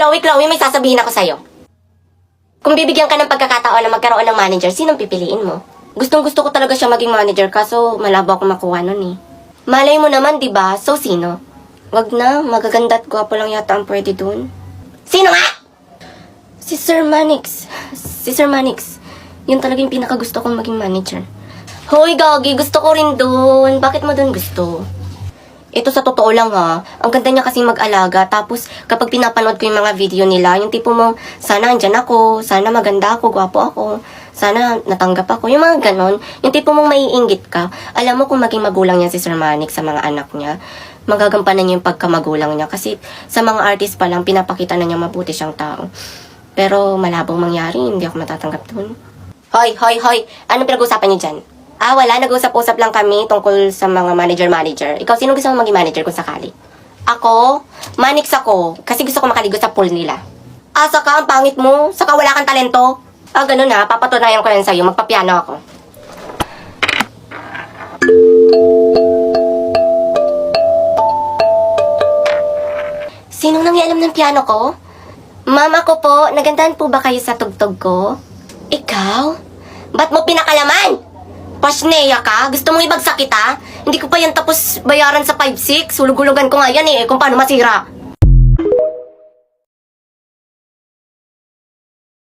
Chloe, may sasabihin ako sa'yo. Kung bibigyan ka ng pagkakataon na magkaroon ng manager, sinong pipiliin mo? Gustong-gusto ko talaga siya maging manager kaso malabo ako makuha nun eh. Malay mo naman, di ba? So, sino? Wag na, magaganda at gwapo lang yata ang pwede dun. Sino nga? Si Sir Manix. Si Sir Manix. Yun talaga yung pinakagusto kong maging manager. Hoy, Gagi, gusto ko rin dun. Bakit mo dun gusto? Ito sa totoo lang ha, ang ganda niya kasing mag-alaga, tapos kapag pinapanood ko yung mga video nila, yung tipo mong, sana andyan ako, sana maganda ako, gwapo ako, sana natanggap ako, yung mga ganon, yung tipo mong maiinggit ka. Alam mo kung maging magulang niya si Sir Manix sa mga anak niya, magagampanan niya yung pagkamagulang niya, kasi sa mga artist pa lang, pinapakita na niya mabuti siyang tao. Pero malabong mangyari, hindi ako matatanggap dun. Hoy, anong pinag-usapan niyo dyan? Wala. Nag-usap-usap lang kami tungkol sa mga manager. Ikaw, sino gusto mo maging manager kung sakali? Ako? Manix ako. Kasi gusto ko makaligo sa pool nila. Saka ang pangit mo? Saka wala kang talento? Ganun ha. Papatunayan ko yan sa'yo. Magpapiano ako. Sinong nangialam ng piano ko? Mama ko po, nagandahan po ba kayo sa tugtog ko? Ikaw? Ba't mo pinakalaman? Pasneya ka? Gusto mong ibagsak kita? Hindi ko pa yan tapos bayaran sa 5-6. Hulug-hulugan ko nga yan kung paano masira.